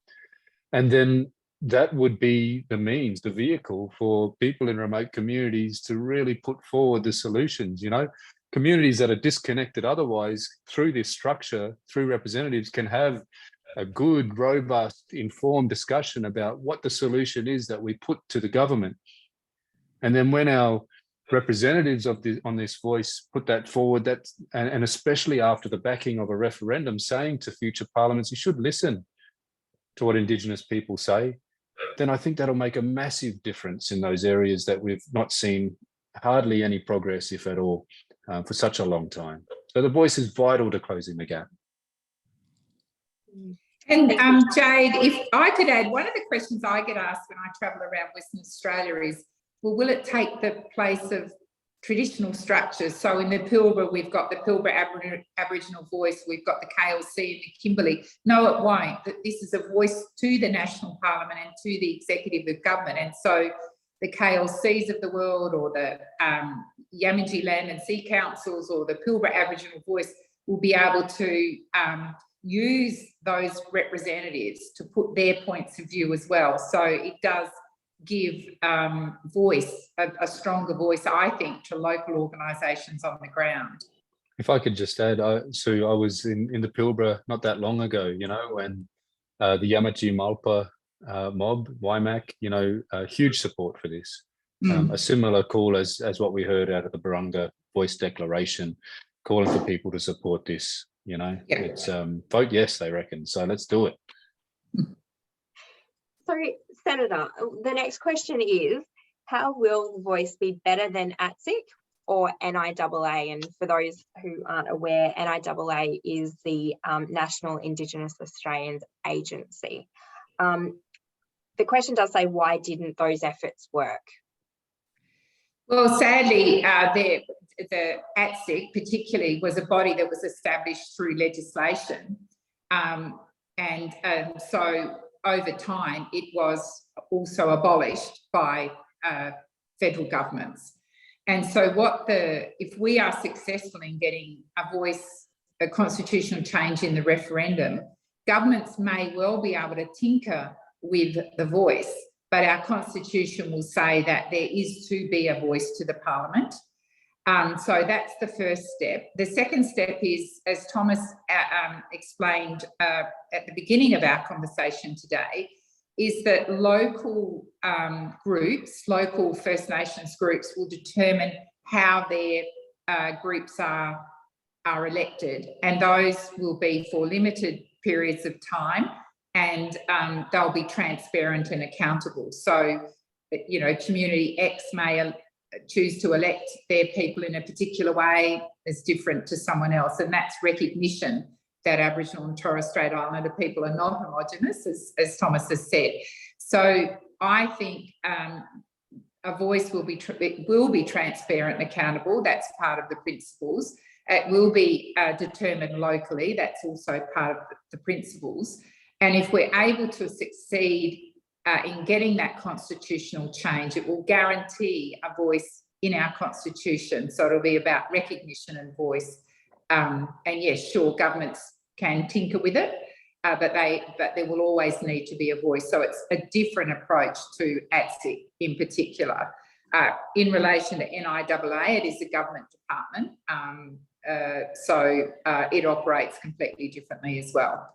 And then that would be the means, the vehicle for people in remote communities to really put forward the solutions. You know, communities that are disconnected otherwise, through this structure, through representatives, can have a good, robust, informed discussion about what the solution is that we put to the government. And then when our representatives on this voice put that forward, and especially after the backing of a referendum saying to future parliaments, you should listen to what Indigenous people say, then I think that'll make a massive difference in those areas that we've not seen hardly any progress, if at all, for such a long time. So the voice is vital to closing the gap. And Jade, if I could add, one of the questions I get asked when I travel around Western Australia is, well, will it take the place of traditional structures? So in the Pilbara, we've got the Pilbara Aboriginal voice, we've got the KLC and the Kimberley. No, it won't. This is a voice to the National Parliament and to the executive of government. And so the KLCs of the world, or the Yamatji Land and Sea Councils, or the Pilbara Aboriginal voice will be able to use those representatives to put their points of view as well. So it does give voice, a stronger voice, I think, to local organisations on the ground. If I could just add, Sue, I was in the Pilbara not that long ago, you know, and the Yamatji Malpa mob, Waimak, you know, huge support for this. A similar call as what we heard out of the Burunga Voice Declaration, calling for people to support this, you know. Yeah. It's vote yes, they reckon, so let's do it. So, Senator, the next question is, how will the voice be better than ATSIC or NIAA? And for those who aren't aware, NIAA is the National Indigenous Australians Agency. The question does say, why didn't those efforts work? Well, sadly, the ATSIC particularly was a body that was established through legislation. And so over time, it was also abolished by federal governments. And so if we are successful in getting a constitutional change in the referendum, governments may well be able to tinker with the voice, but our constitution will say that there is to be a voice to the parliament. So that's the first step. The second step is, as Thomas explained at the beginning of our conversation today, is that local groups, local First Nations groups, will determine how their groups are elected, and those will be for limited periods of time, and they'll be transparent and accountable. So, you know, community X may choose to elect their people in a particular way as different to someone else, and that's recognition that Aboriginal and Torres Strait Islander people are not homogenous, as Thomas has said. So I think a voice will be transparent and accountable. That's part of the principles. It will be determined locally. That's also part of the principles. And if we're able to succeed in getting that constitutional change, it will guarantee a voice in our constitution. So it'll be about recognition and voice. And yes, sure, governments can tinker with it, but there will always need to be a voice. So it's a different approach to ATSIC in particular. In relation to NIAA, it is a government department, so it operates completely differently as well.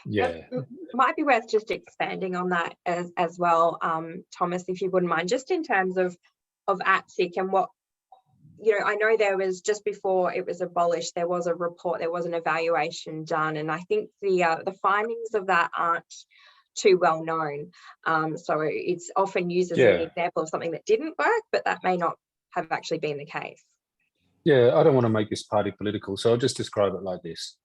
Yeah, it might be worth just expanding on that as well, Thomas, if you wouldn't mind, just in terms of ATSIC and what, you know, I know there was, just before it was abolished, there was a report, there was an evaluation done, and I think the findings of that aren't too well known. So it's often used as an example of something that didn't work, but that may not have actually been the case. Yeah, I don't want to make this party political, so I'll just describe it like this.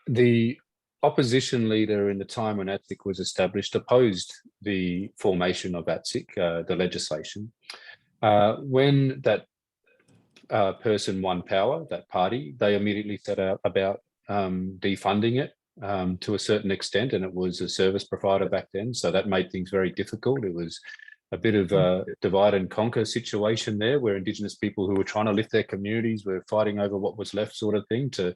The opposition leader in the time when ATSIC was established opposed the formation of ATSIC, the legislation. When that person won power, that party, they immediately set out about defunding it to a certain extent, and it was a service provider back then, so that made things very difficult. It was a bit of a divide and conquer situation there, where Indigenous people who were trying to lift their communities were fighting over what was left, sort of thing, to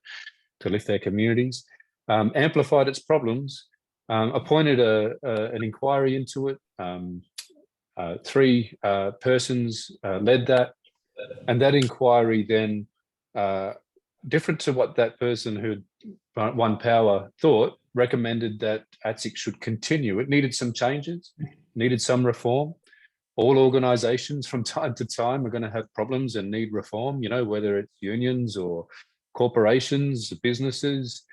lift their communities. Amplified its problems, appointed an inquiry into it. 3 persons led that, and that inquiry then, different to what that person who won power thought, recommended that ATSIC should continue. It needed some changes, needed some reform. All organisations from time to time are going to have problems and need reform, you know, whether it's unions or corporations, businesses,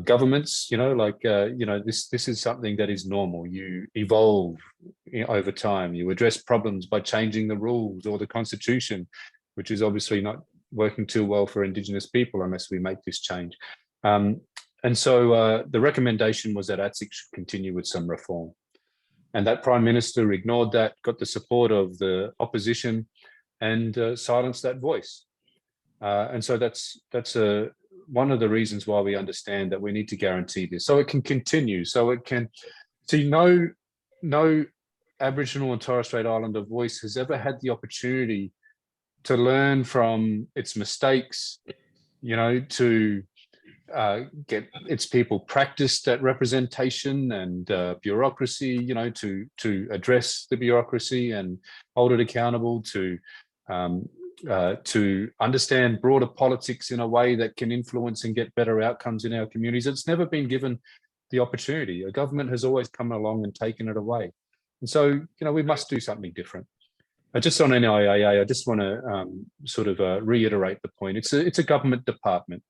governments, you know, like, you know, this is something that is normal. You evolve, you know, over time. You address problems by changing the rules or the constitution, which is obviously not working too well for Indigenous people unless we make this change. And so the recommendation was that ATSIC should continue with some reform. And that Prime Minister ignored that, got the support of the opposition, and silenced that voice. And so that's one of the reasons why we understand that we need to guarantee this, so it can continue, so it can see no Aboriginal and Torres Strait Islander voice has ever had the opportunity to learn from its mistakes, you know, to get its people practiced at representation and bureaucracy, you know, to address the bureaucracy and hold it accountable, to understand broader politics in a way that can influence and get better outcomes in our communities. It's never been given the opportunity. A government has always come along and taken it away. And so, you know, we must do something different. Just on NIAA, I just want to sort of reiterate the point. It's a government department.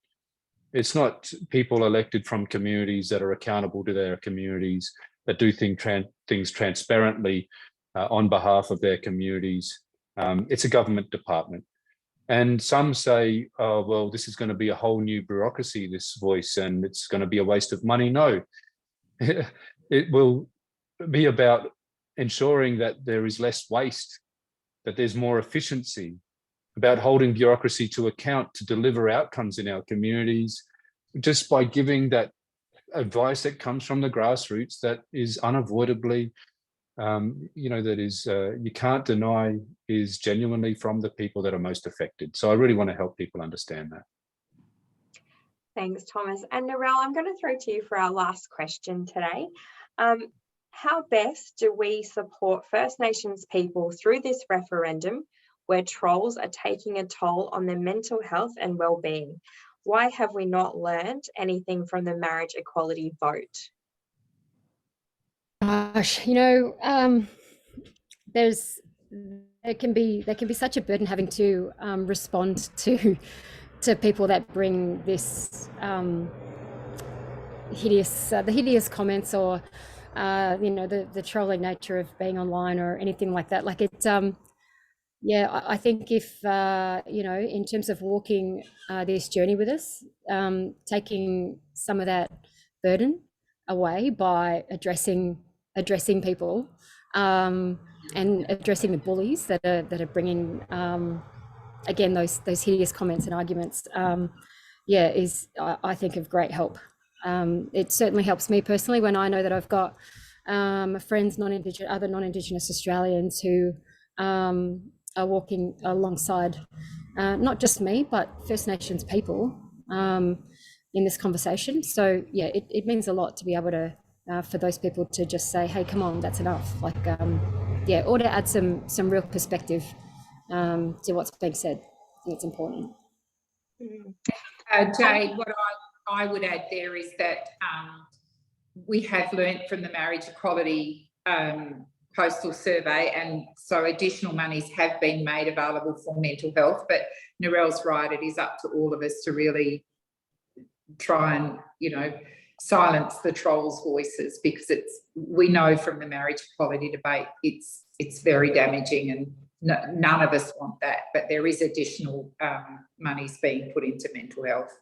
It's not people elected from communities that are accountable to their communities, that do things transparently on behalf of their communities. It's a government department. And some say, oh, well, this is going to be a whole new bureaucracy, this voice, and it's going to be a waste of money. No, it will be about ensuring that there is less waste, that there's more efficiency, about holding bureaucracy to account to deliver outcomes in our communities, just by giving that advice that comes from the grassroots that is unavoidably that is, you can't deny is genuinely from the people that are most affected. So I really want to help people understand that. Thanks, Thomas. And Narelle, I'm going to throw to you for our last question today. How best do we support First Nations people through this referendum where trolls are taking a toll on their mental health and well-being? Why have we not learned anything from the marriage equality vote? Gosh, there can be such a burden having to respond to people that bring this hideous comments, or the trolling nature of being online or anything like that. Like it, I think if in terms of walking this journey with us, taking some of that burden away by addressing people and addressing the bullies that are bringing again those hideous comments and arguments, is I think of great help. It certainly helps me personally when I know that I've got friends, other non-Indigenous Australians who are walking alongside not just me but First Nations people in this conversation. So yeah, it means a lot to be able to for those people to just say, hey, come on, that's enough. Like or to add some real perspective to what's being said. I think it's important. Jade, what I would add there is that we have learnt from the marriage equality postal survey, and so additional monies have been made available for mental health. But Narelle's right, it is up to all of us to really try and silence the trolls' voices, because we know from the marriage equality debate it's very damaging, and none of us want that. But there is additional monies being put into mental health.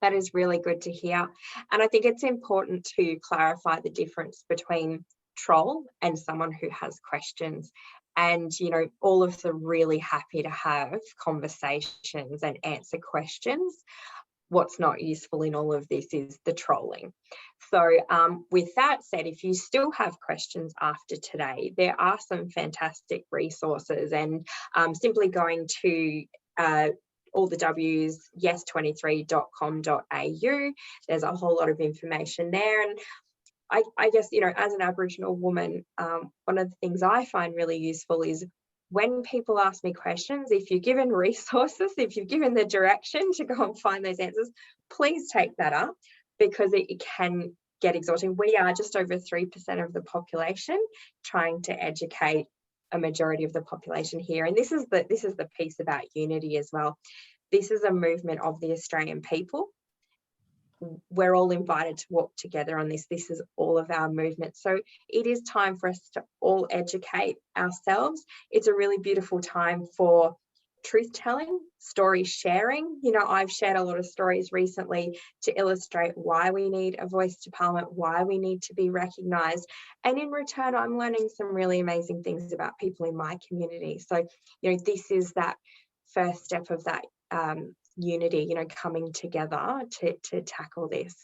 That is really good to hear. And I think it's important to clarify the difference between troll and someone who has questions. And, all of them really happy to have conversations and answer questions. What's not useful in all of this is the trolling. So with that said, if you still have questions after today, there are some fantastic resources, and simply going to all the W's, yes23.com.au. There's a whole lot of information there. And I guess, as an Aboriginal woman, one of the things I find really useful is when people ask me questions, if you're given resources, if you're given the direction to go and find those answers, please take that up, because it can get exhausting. We are just over 3% of the population trying to educate a majority of the population here. And this is the piece about unity as well. This is a movement of the Australian people. We're all invited to walk together on this. This is all of our movement. So it is time for us to all educate ourselves. It's a really beautiful time for truth telling, story sharing. I've shared a lot of stories recently to illustrate why we need a voice to Parliament, why we need to be recognised. And in return, I'm learning some really amazing things about people in my community. So, this is that first step of that unity, coming together to tackle this.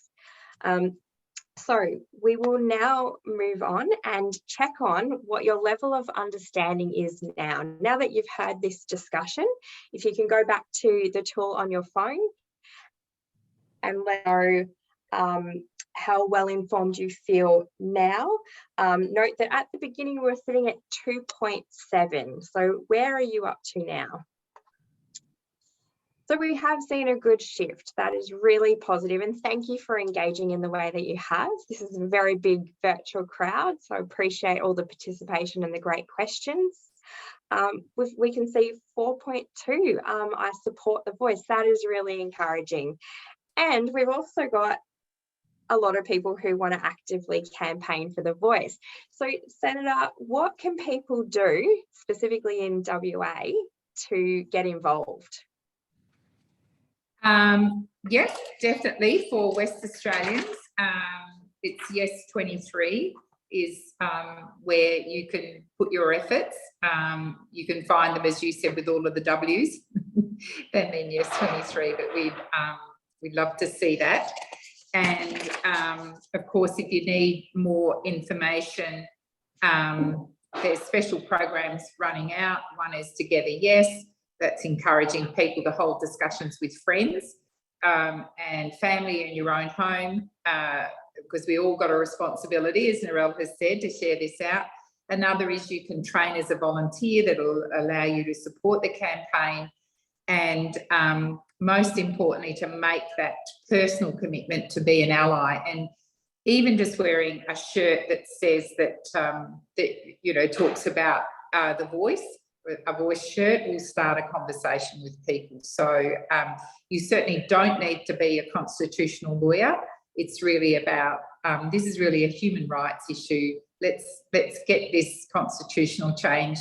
So we will now move on and check on what your level of understanding is now. Now that you've heard this discussion, if you can go back to the tool on your phone and let know how well informed you feel now. Note that at the beginning we were sitting at 2.7. So where are you up to now? So we have seen a good shift. That is really positive, and thank you for engaging in the way that you have. This is a very big virtual crowd, so I appreciate all the participation and the great questions. We can see 4.2, I support the voice. That is really encouraging. And we've also got a lot of people who want to actively campaign for the voice. So Senator, what can people do specifically in WA to get involved? Yes, definitely. For West Australians, it's yes23 is where you can put your efforts. You can find them, as you said, with all of the W's. They mean yes23, but we'd love to see that. And of course, if you need more information, There's special programs running out. One is Together Yes, that's encouraging people to hold discussions with friends and family in your own home, because we all got a responsibility, as Narelle has said, to share this out. Another is you can train as a volunteer that will allow you to support the campaign, and most importantly, to make that personal commitment to be an ally. And even just wearing a shirt that says that, talks about the voice, a voice shirt will start a conversation with people. So you certainly don't need to be a constitutional lawyer. It's really about, this is really a human rights issue. Let's get this constitutional change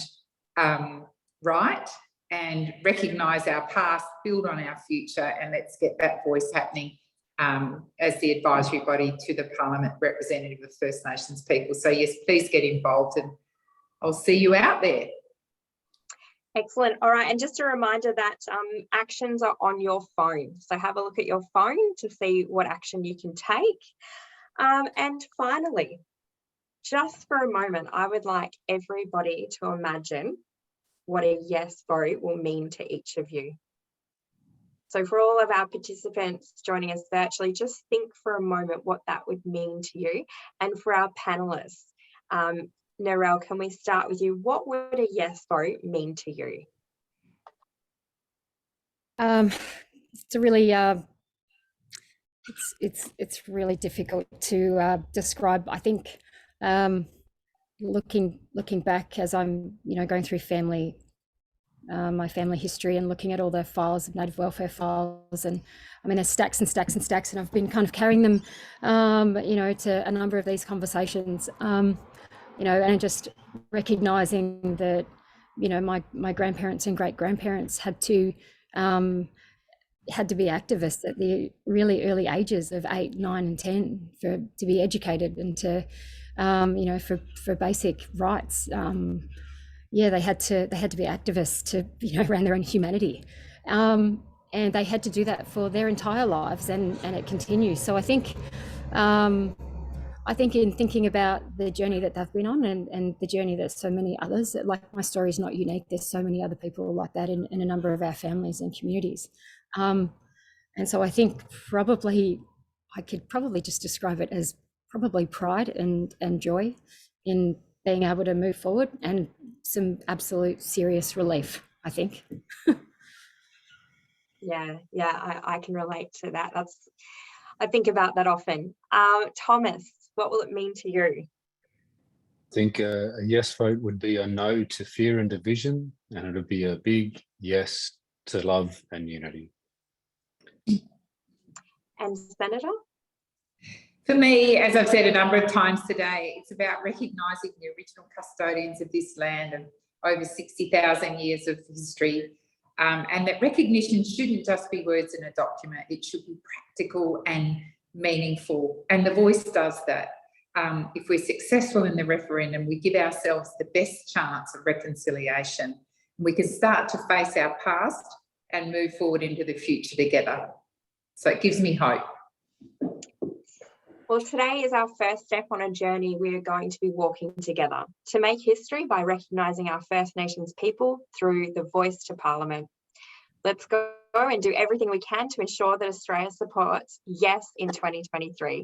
right and recognise our past, build on our future, and let's get that voice happening as the advisory body to the Parliament representative of First Nations people. So yes, please get involved, and I'll see you out there. Excellent. All right, and just a reminder that actions are on your phone. So have a look at your phone to see what action you can take. And finally, just for a moment, I would like everybody to imagine what a yes vote will mean to each of you. So for all of our participants joining us virtually, just think for a moment what that would mean to you. And for our panelists, Narelle, can we start with you? What would a yes vote mean to you? It's a really it's really difficult to describe. I think looking back as I'm going through my family history and looking at all the files of native welfare files, and I mean there's stacks and stacks and stacks, and I've been kind of carrying them to a number of these conversations, and just recognizing that my grandparents and great grandparents had to be activists at the really early ages of 8, 9 and 10 to be educated and to for basic rights. They had to be activists to around their own humanity, and they had to do that for their entire lives, and it continues. So I think in thinking about the journey that they've been on, and the journey that so many others, like my story is not unique, there's so many other people like that in a number of our families and communities, and so I think I could probably just describe it as probably pride and joy in being able to move forward, and some absolute serious relief, I think. Yeah, I can relate to that. I think about that often. Thomas, what will it mean to you? I think a yes vote would be a no to fear and division, and it would be a big yes to love and unity. And Senator? For me, as I've said a number of times today, it's about recognising the original custodians of this land and over 60,000 years of history, and that recognition shouldn't just be words in a document. It should be practical and meaningful, and the voice does that. If we're successful in the referendum, we give ourselves the best chance of reconciliation. We can start to face our past and move forward into the future together. So it gives me hope. Well, today is our first step on a journey we are going to be walking together to make history by recognising our First Nations people through the voice to Parliament. Let's go and do everything we can to ensure that Australia supports yes in 2023.